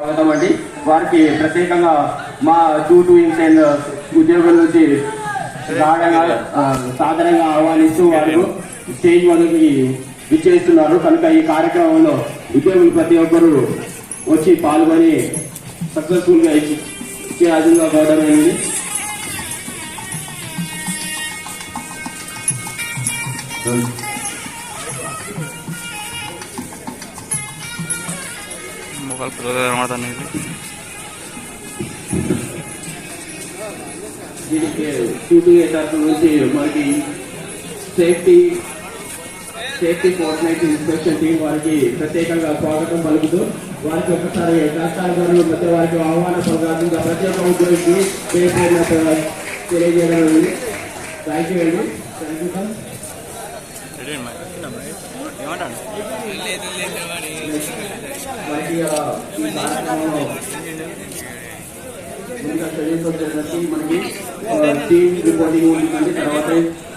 స్వాగతం అండి. వారికి ప్రత్యేకంగా మా 2 ఇండియన్ ఉద్యోగుల నుంచి సాధారణంగా ఆహ్వానిస్తూ వారు స్టేజ్ వద్దకి విచ్చేస్తున్నారు. కనుక ఈ కార్యక్రమంలో ఉద్యోగులు ప్రతి ఒక్కరూ వచ్చి పాల్గొని సక్సెస్ఫుల్ గా ఇచ్చే అదుగా కావడమైంది. దీనికి షూటింగ్ తరఫు నుంచి మనకి సేఫ్టీ ఫోర్ట్నైట్ ఇన్స్పెక్షన్ టీం వారికి ప్రత్యేకంగా స్వాగతం పలుకుతూ వారికి ఒకసారి కష్టాలు ప్రతి వారికి ఆహ్వాన పలకాల్సిందిగా ప్రతి ఒక్క ఉద్యోగికి తెలియజేయడం. థ్యాంక్ యూ అండి. Thank you sir. మనకి టీమ్ రిపోర్టింగ్ ఉంటుంది. తర్వాత